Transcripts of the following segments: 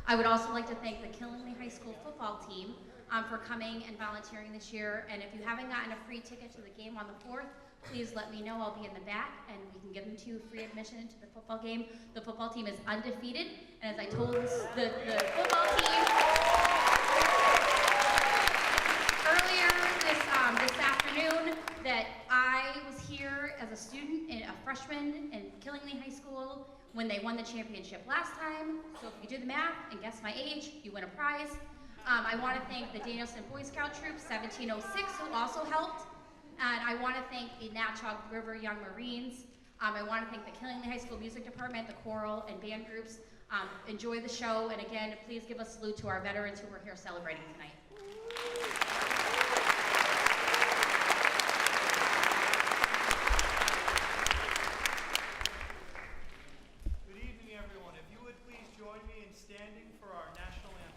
I would also like to thank the Killingly High School football team for coming and volunteering this year. And if you haven't gotten a free ticket to the game on the 4th, please let me know. I'll be in the back and we can give them to you free admission to the football game. The football team is undefeated. And as I told the football team earlier this afternoon, that I was here as a student and a freshman in Killingly High School when they won the championship last time. So if you do the math and guess my age, you win a prize. I want to thank the Danielson Boy Scout Troop 1706 who also helped. And I want to thank the Natchog River Young Marines. I want to thank the Killingly High School Music Department, the choral and band groups. Enjoy the show, and again, please give a salute to our veterans who are here celebrating tonight. Good evening, everyone. If you would please join me in standing for our national anthem.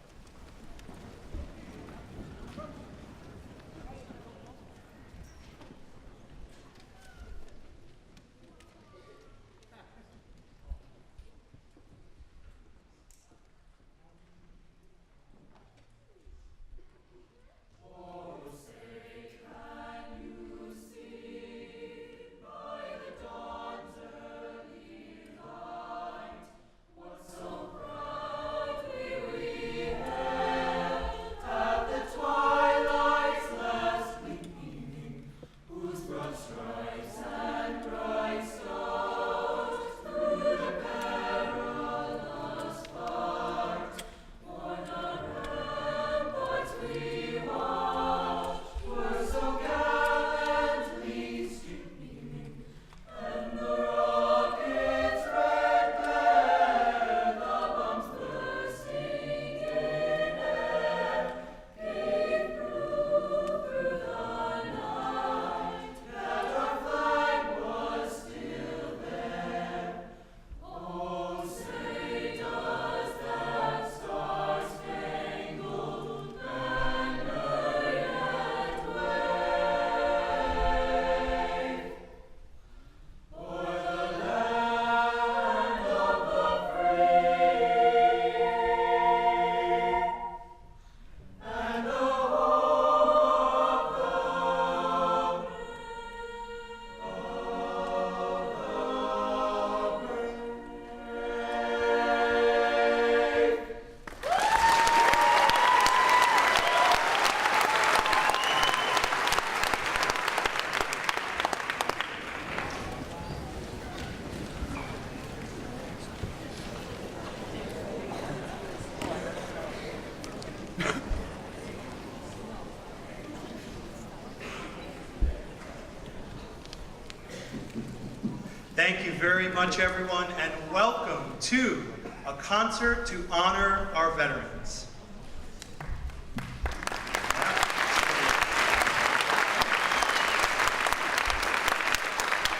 Thank you very much, everyone, and welcome to a concert to honor our veterans.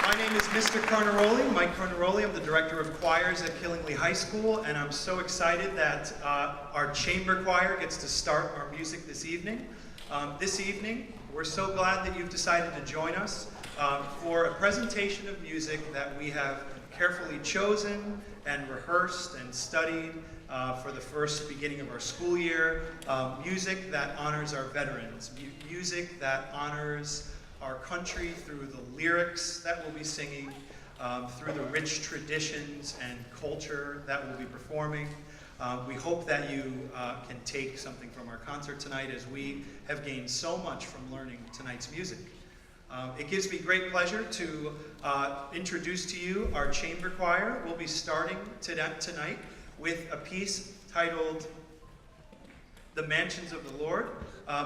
My name is Mr. Carnaroli, Mike Carnaroli. I'm the Director of Choirs at Killingly High School, and I'm so excited that our chamber choir gets to start our music this evening. We're so glad that you've decided to join us for a presentation of music that we have carefully chosen and rehearsed and studied for the first beginning of our school year. Music that honors our veterans, music that honors our country through the lyrics that we'll be singing, through the rich traditions and culture that we'll be performing. We hope that you can take something from our concert tonight, as we have gained so much from learning tonight's music. It gives me great pleasure to introduce to you our chamber choir. We'll be starting tonight with a piece titled The Mansions of the Lord.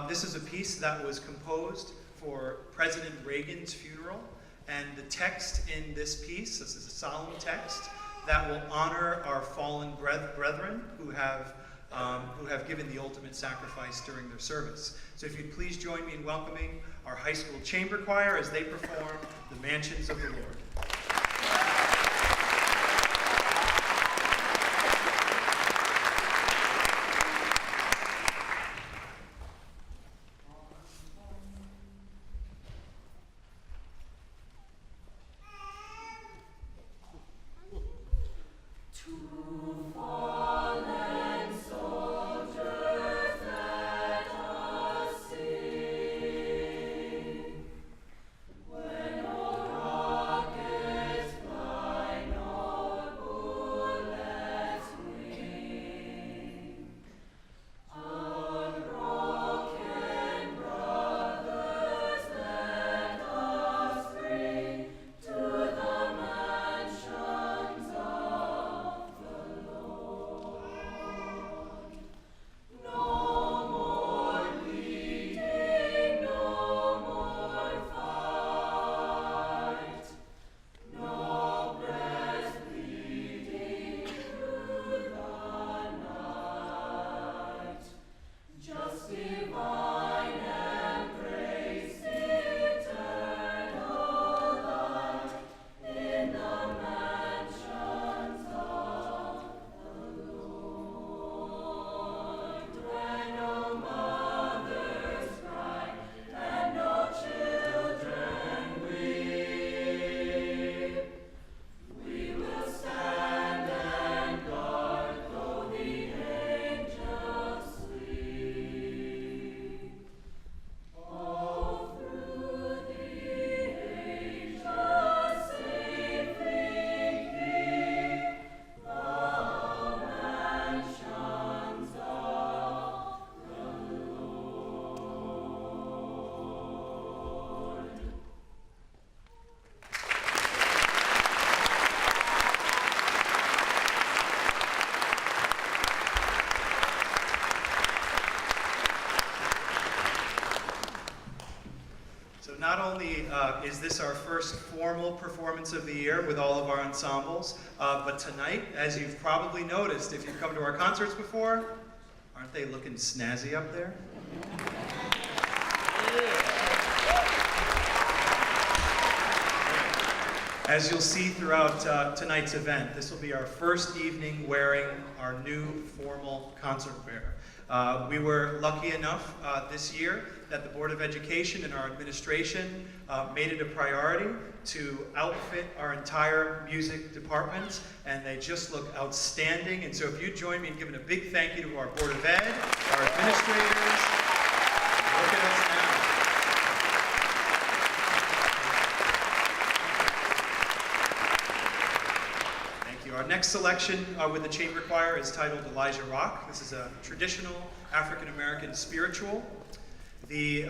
This is a piece that was composed for President Reagan's funeral, and the text in this piece, this is a solemn text that will honor our fallen brethren who have given the ultimate sacrifice during their service. So if you'd please join me in welcoming our high school chamber choir as they perform The Mansions of the Lord. To fallen souls. this our first formal performance of the year with all of our ensembles. But tonight, as you've probably noticed, if you've come to our concerts before, aren't they looking snazzy up there? As you'll see throughout tonight's event, this will be our first evening wearing our new formal concert wear. We were lucky enough this year that the Board of Education and our administration made it a priority to outfit our entire music department, and they just look outstanding. And so if you join me in giving a big thank you to our Board of Ed, our administrators, look at us now. Our next selection with the chamber choir is titled Elijah Rock. This is a traditional African-American spiritual. The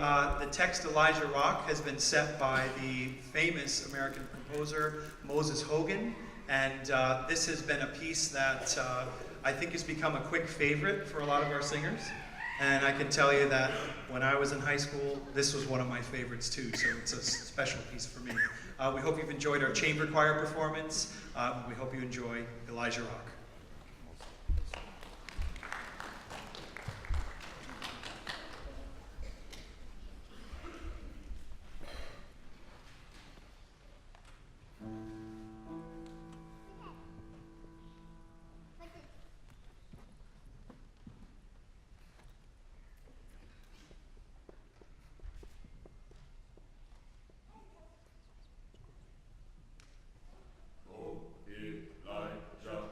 text Elijah Rock has been set by the famous American composer Moses Hogan, and this has been a piece that I think has become a quick favorite for a lot of our singers. And I can tell you that when I was in high school, this was one of my favorites too, so it's a special piece for me. We hope you've enjoyed our chamber choir performance. We hope you enjoy Elijah Rock. Elijah,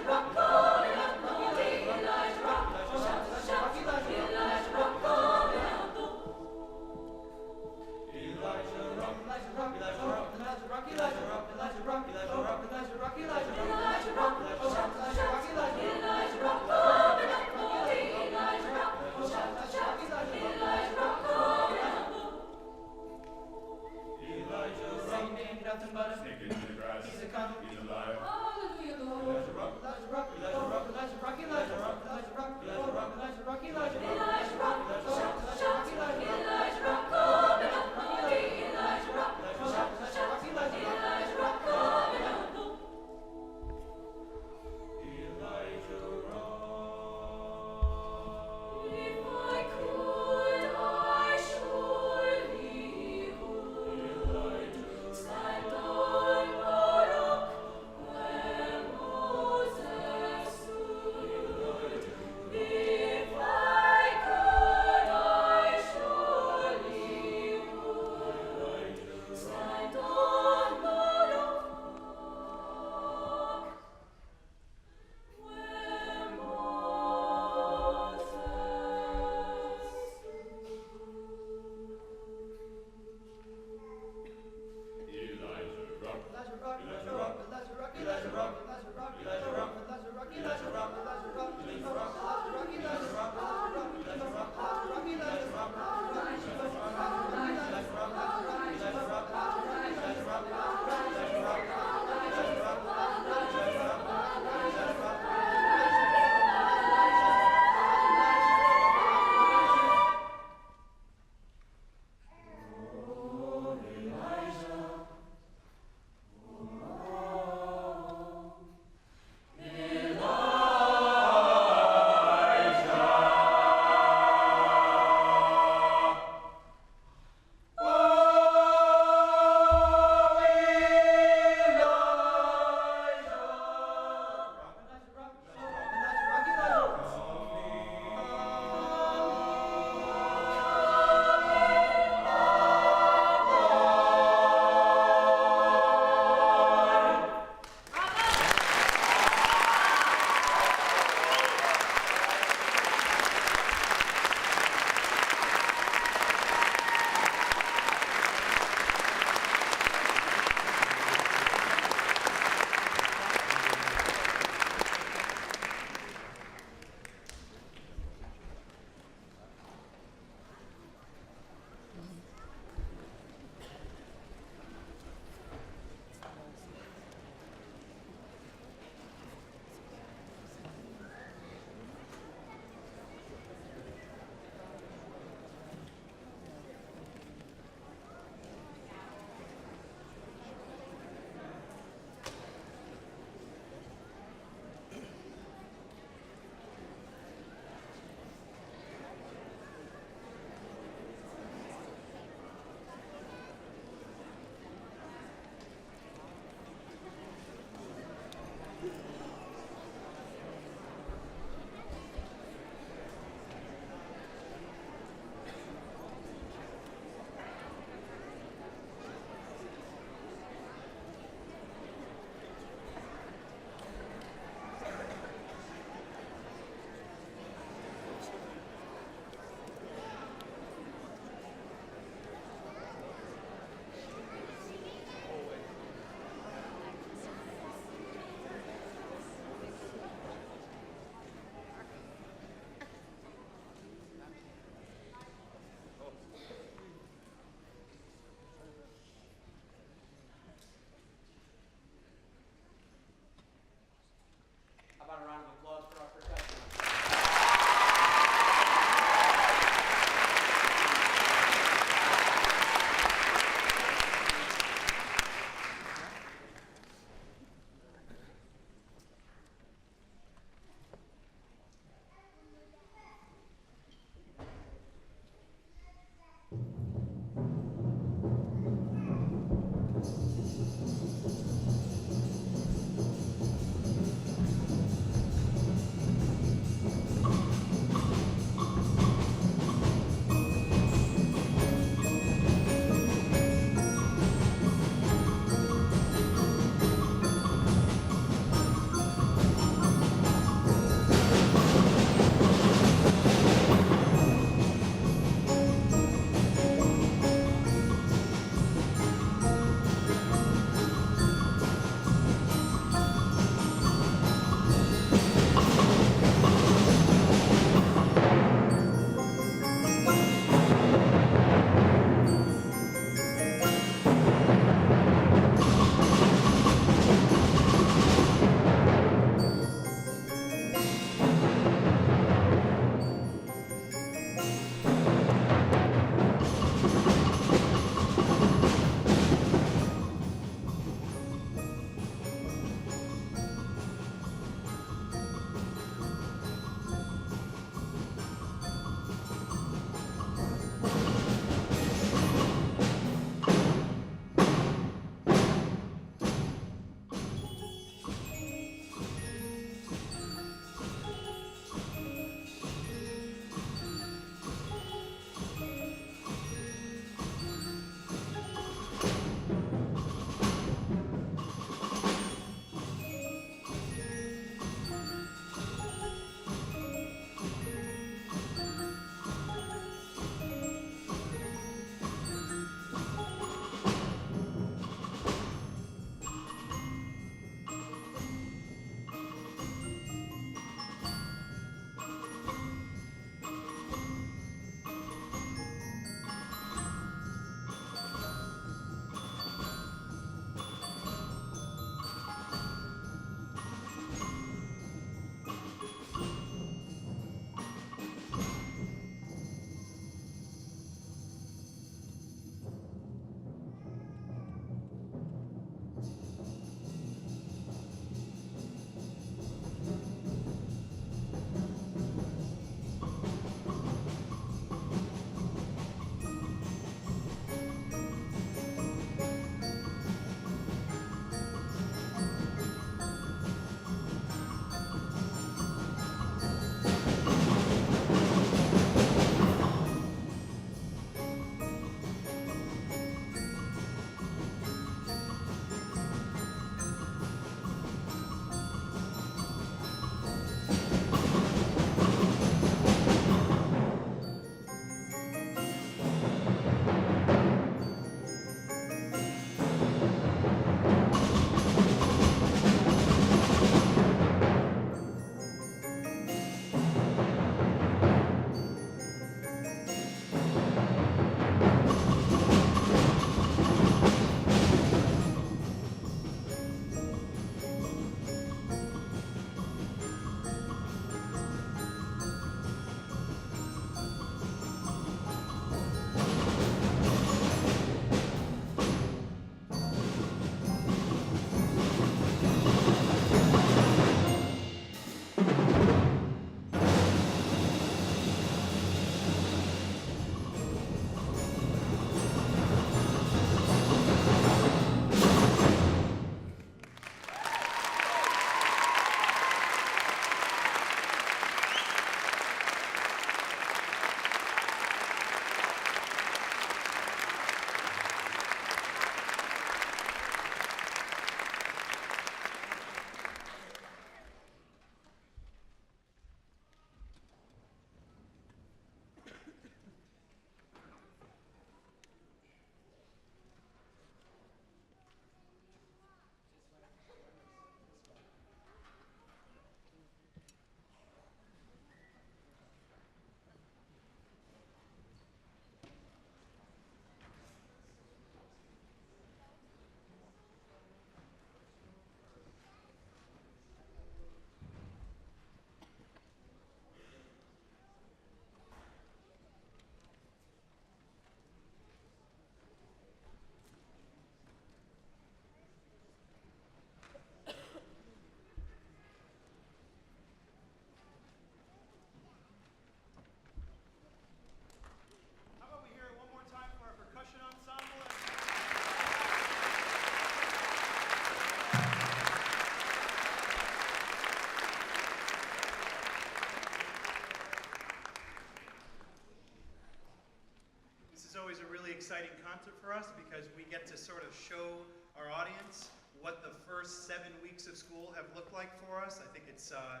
exciting concert for us because we get to sort of show our audience what the first 7 weeks of school have looked like for us. I think it's a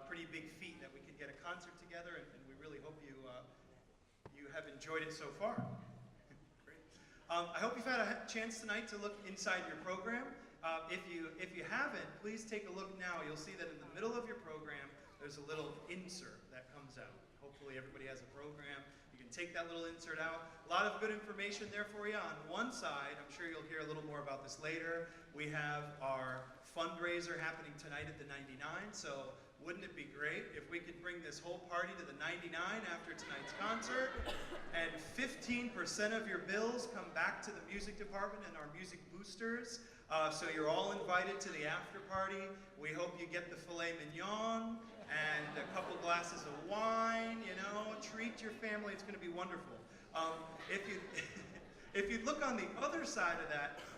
pretty big feat that we could get a concert together, and we really hope you have enjoyed it so far. Great. I hope you've had a chance tonight to look inside your program. If you haven't, please take a look now. You'll see that in the middle of your program, there's a little insert that comes out. Hopefully everybody has a program. You can take that little insert out. A lot of good information there for you. On one side, I'm sure you'll hear a little more about this later, we have our fundraiser happening tonight at the 99. So wouldn't it be great if we could bring this whole party to the 99 after tonight's concert, and 15% of your bills come back to the music department and our music boosters. So you're all invited to the after party. We hope you get the filet mignon and a couple glasses of wine, you know, treat your family. It's going to be wonderful. If you look on the other side of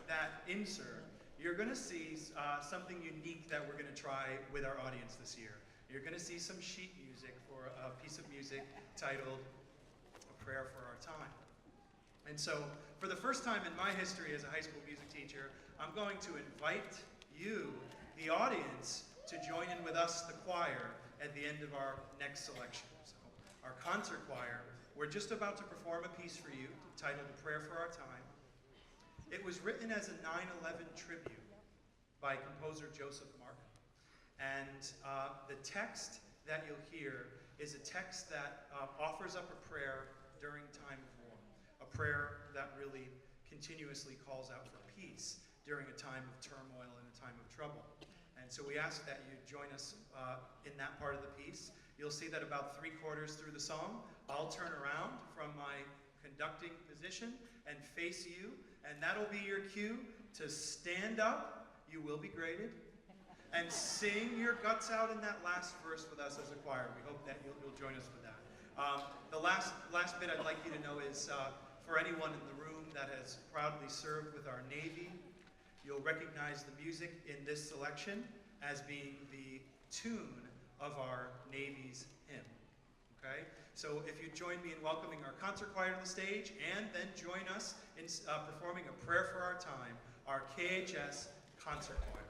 that insert, you're going to see something unique that we're going to try with our audience this year. You're going to see some sheet music for a piece of music titled A Prayer for Our Time. And so, for the first time in my history as a high school music teacher, I'm going to invite you, the audience, to join in with us, the choir, at the end of our next selection. So, our concert choir, we're just about to perform a piece for you titled A Prayer for Our Time. It was written as a 9/11 tribute by composer Joseph Mark. And the text that you'll hear is a text that offers up a prayer during time of war. A prayer that really continuously calls out for peace during a time of turmoil and a time of trouble. And so we ask that you join us in that part of the piece. You'll see that about 3/4 through the song, I'll turn around from my conducting position and face you, and that'll be your cue to stand up, you will be graded, and sing your guts out in that last verse with us as a choir. We hope that you'll join us with that. The last bit I'd like you to know is for anyone in the room that has proudly served with our Navy, you'll recognize the music in this selection as being the tune of our Navy's hymn. Okay? So if you join me in welcoming our concert choir to the stage, and then join us in performing A Prayer for Our Time, our KHS concert choir.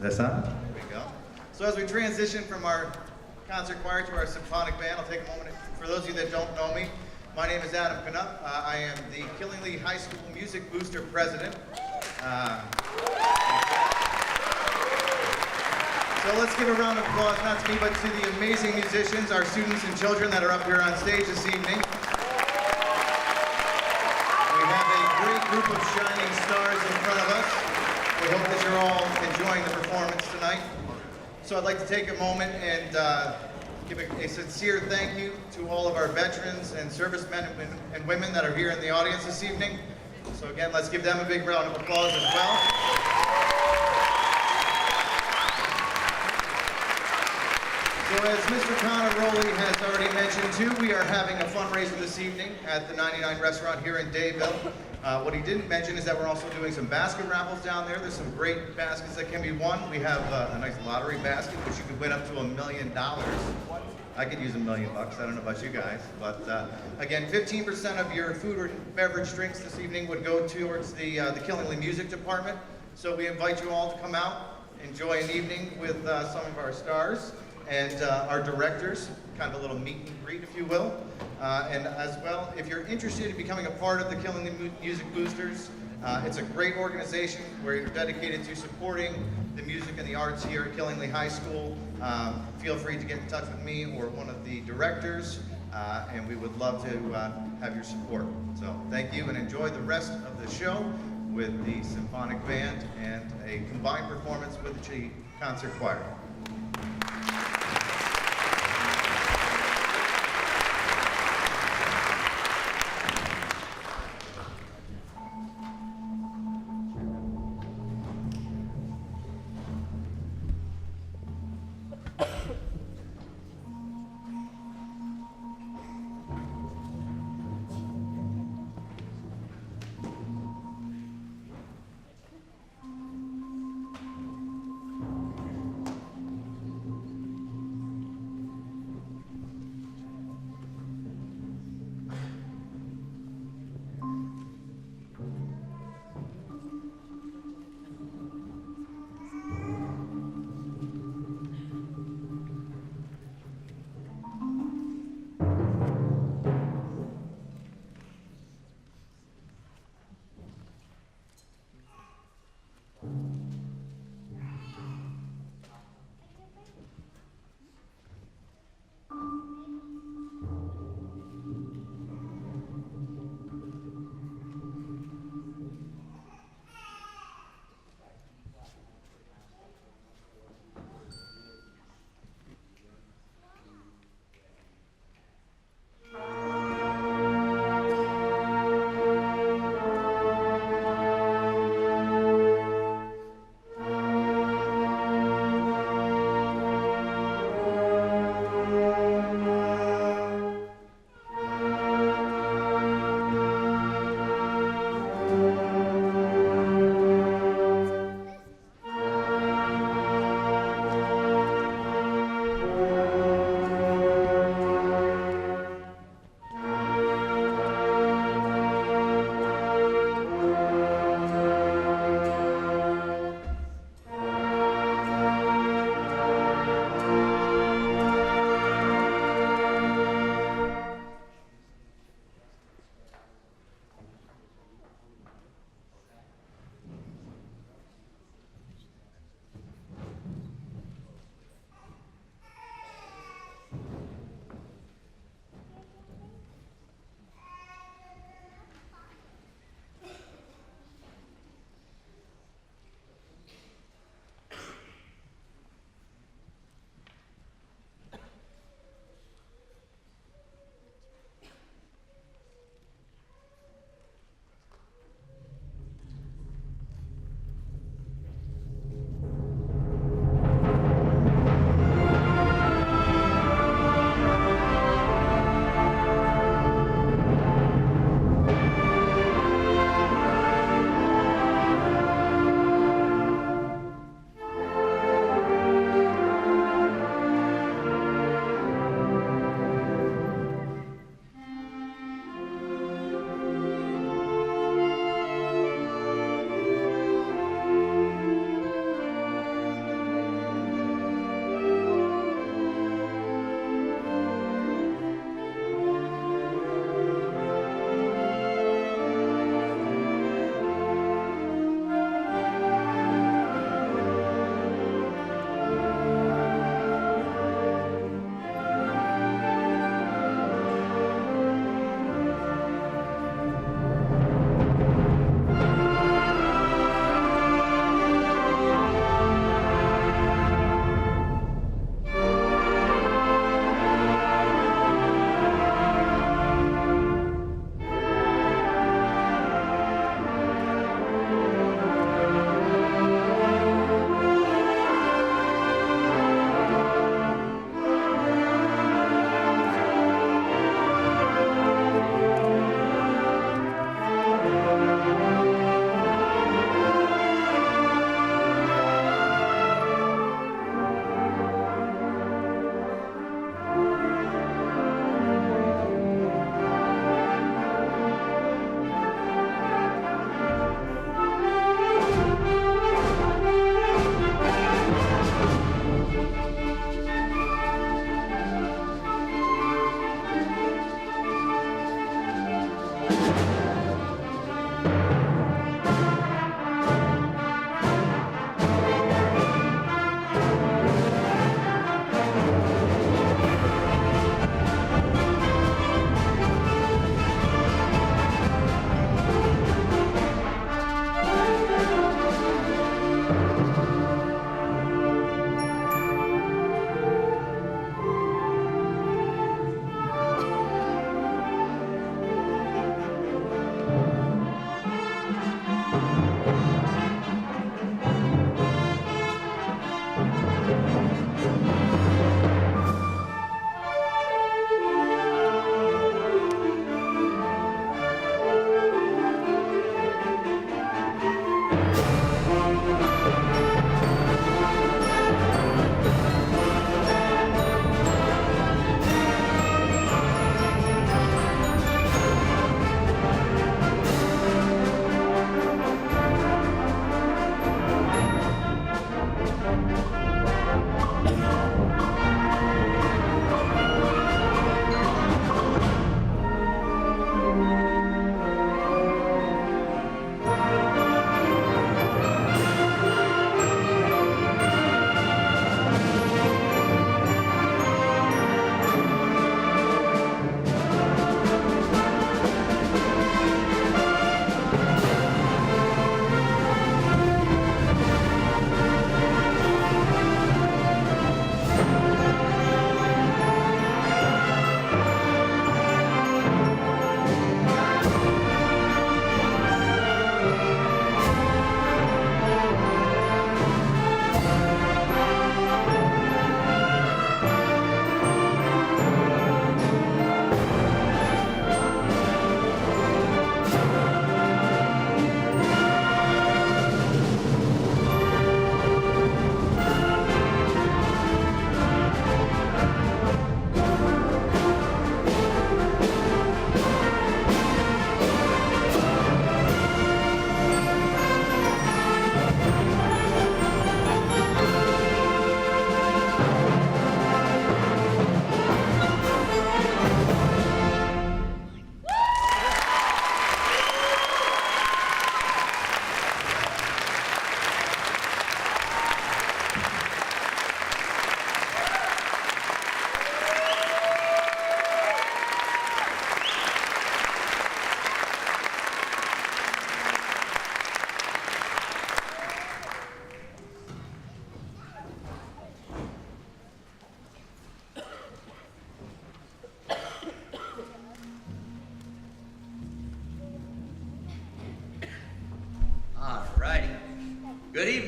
Is that on? There we go. So as we transition from our concert choir to our symphonic band, I'll take a moment. For those of you that don't know me, my name is Adam Knupp. I am the Killingley High School Music Booster President. So let's give a round of applause, not to me, but to the amazing musicians, our students and children that are up here on stage this evening. We have a great group of shining stars in front of us. We hope that you're all enjoying the performance tonight. So I'd like to take a moment and give a sincere thank you to all of our veterans and servicemen and women that are here in the audience this evening. So again, let's give them a big round of applause as well. So as Mr. Conaroli has already mentioned too, we are having a fundraiser this evening at the 99 restaurant here in Dayville. What he didn't mention is that we're also doing some basket raffles down there. There's some great baskets that can be won. We have a nice lottery basket, which you could win up to $1 million. I could use $1 million bucks. I don't know about you guys, but again, 15% of your food or beverage drinks this evening would go towards the Killingley Music Department. So we invite you all to come out, enjoy an evening with some of our stars and our directors, kind of a little meet and greet, if you will. And as well, if you're interested in becoming a part of the Killingley Music Boosters, it's a great organization where you're dedicated to supporting the music and the arts here at Killingley High School. Feel free to get in touch with me or one of the directors, and we would love to have your support. So thank you, and enjoy the rest of the show with the Symphonic Band and a combined performance with the concert choir.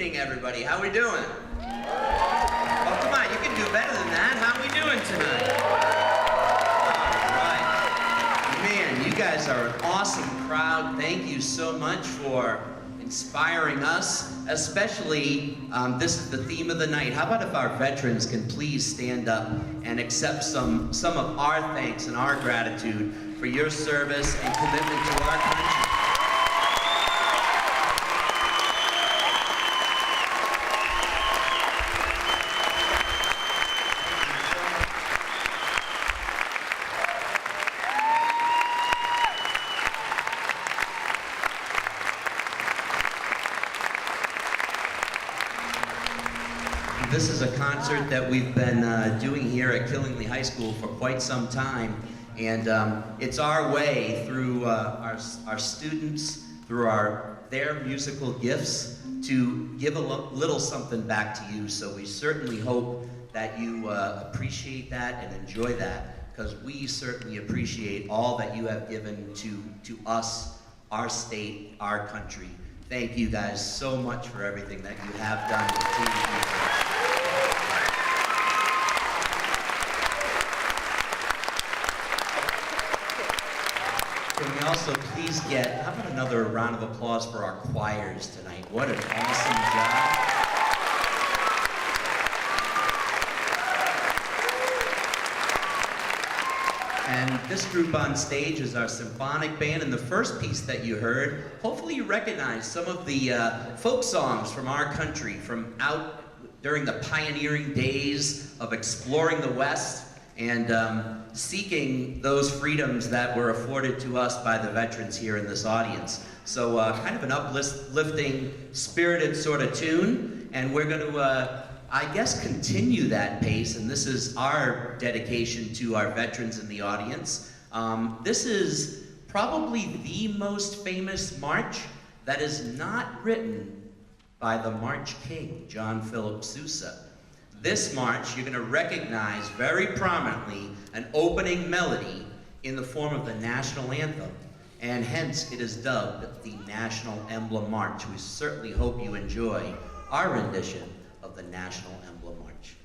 evening, everybody. How we doing? Oh, come on, you can do better than that. How we doing tonight? All right. Man, you guys are an awesome crowd. Thank you so much for inspiring us, especially this is the theme of the night. How about if our veterans can please stand up and accept some of our thanks and our gratitude for your service and commitment to our country. This is a concert that we've been doing here at Killingly High School for quite some time, and it's our way through our students, through their musical gifts, to give a little something back to you. So we certainly hope that you appreciate that and enjoy that, because we certainly appreciate all that you have given to us, our state, our country. Thank you guys so much for everything that you have done and continue to do for us. Can we also please get, how about another round of applause for our choirs tonight? What an awesome job. And this group on stage is our Symphonic band, and the first piece that you heard, hopefully you recognize some of the folk songs from our country, from out during the pioneering days of exploring the West and seeking those freedoms that were afforded to us by the veterans here in this audience. So kind of an uplifting, spirited sort of tune, and we're going to, I guess, continue that pace, and this is our dedication to our veterans in the audience. This is probably the most famous march that is not written by the March King, John Philip Sousa. This march, you're going to recognize very prominently an opening melody in the form of the national anthem, and hence it is dubbed the National Emblem March. We certainly hope you enjoy our rendition of the National Emblem March.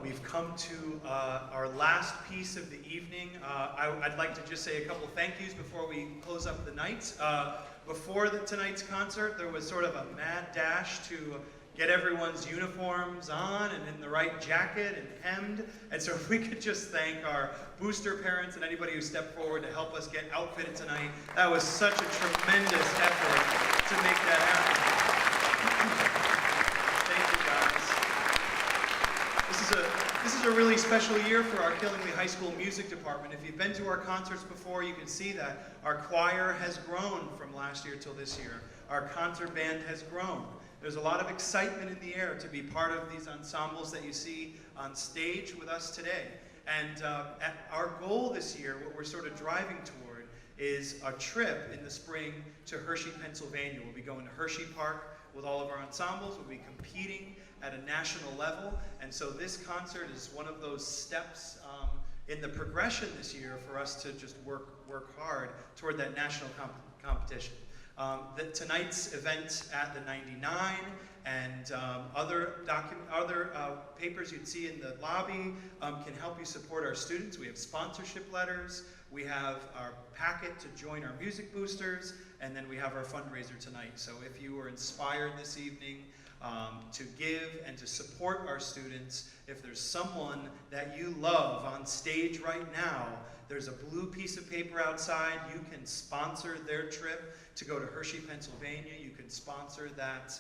we've come to our last piece of the evening. I'd like to just say a couple thank yous before we close up the night. Before tonight's concert, there was sort of a mad dash to get everyone's uniforms on and in the right jacket and hemmed. And so if we could just thank our booster parents and anybody who stepped forward to help us get outfitted tonight. That was such a tremendous effort to make that happen. Thank you, guys. This is a really special year for our Killingley High School Music Department. If you've been to our concerts before, you can see that our choir has grown from last year till this year. Our concert band has grown. There's a lot of excitement in the air to be part of these ensembles that you see on stage with us today. And our goal this year, what we're sort of driving toward, is a trip in the spring to Hershey, Pennsylvania. We'll be going to Hershey Park with all of our ensembles. We'll be competing at a national level. And so this concert is one of those steps in the progression this year for us to just work hard toward that national competition. Tonight's event at the 99 and other papers you'd see in the lobby can help you support our students. We have sponsorship letters, we have our packet to join our music boosters, and then we have our fundraiser tonight. So if you were inspired this evening to give and to support our students, if there's someone that you love on stage right now, there's a blue piece of paper outside. You can sponsor their trip to go to Hershey, Pennsylvania. You can sponsor that,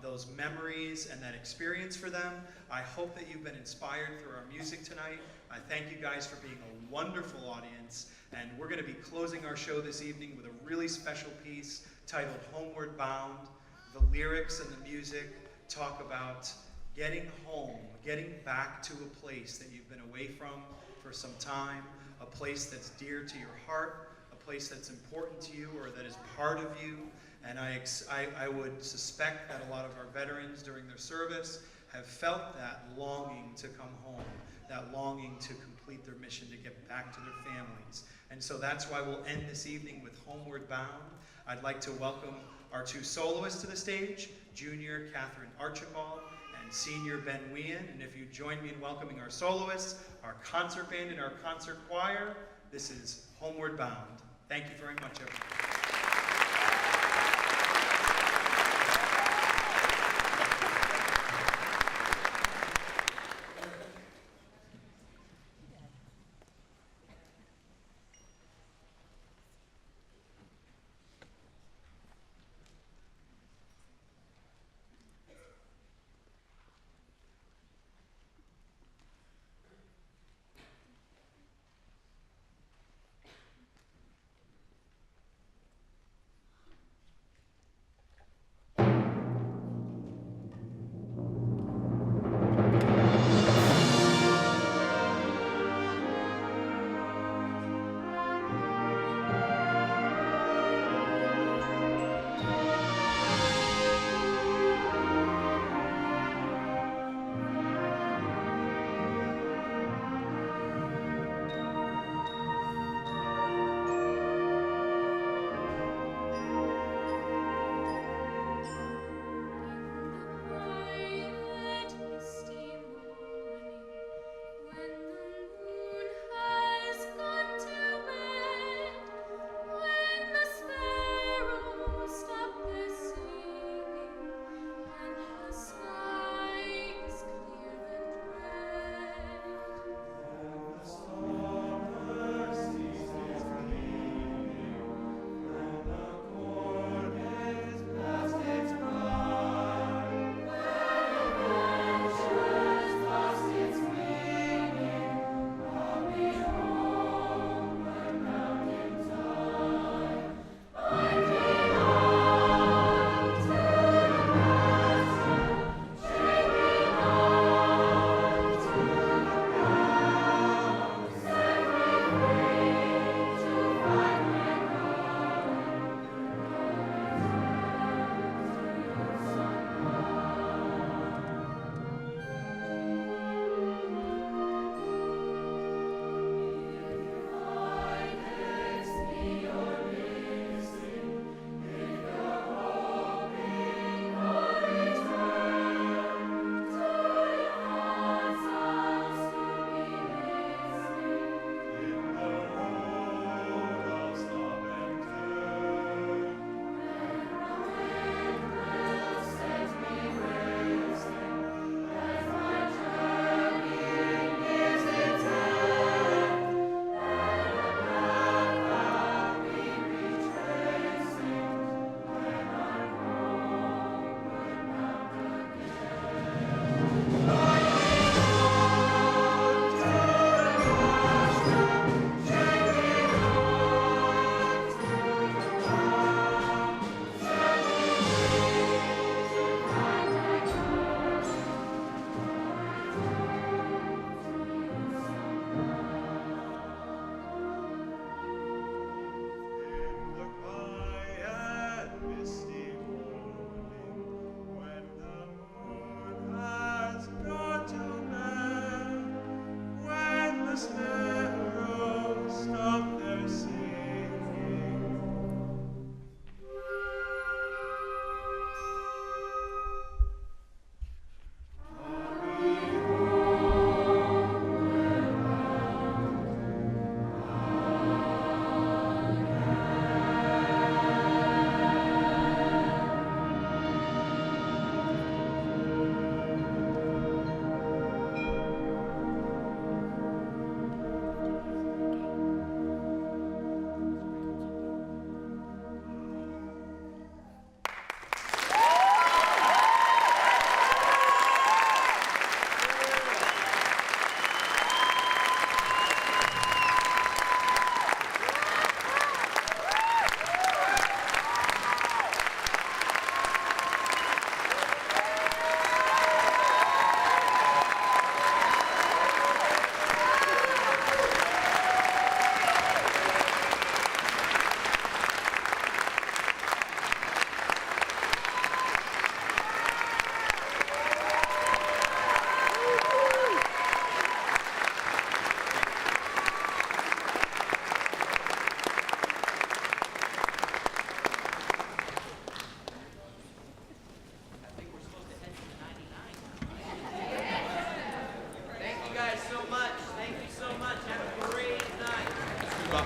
those memories and that experience for them. I hope that you've been inspired through our music tonight. I thank you guys for being a wonderful audience. And we're going to be closing our show this evening with a really special piece titled Homeward Bound. The lyrics and the music talk about getting home, getting back to a place that you've been away from for some time, a place that's dear to your heart, a place that's important to you or that is part of you. And I would suspect that a lot of our veterans during their service have felt that longing to come home, that longing to complete their mission, to get back to their families. And so that's why we'll end this evening with Homeward Bound. I'd like to welcome our two soloists to the stage, Junior Catherine Archibald and Senior Ben Wien. And if you join me in welcoming our soloists, our concert band and our concert choir, this is Homeward Bound. Thank you very much, everyone.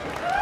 welcome.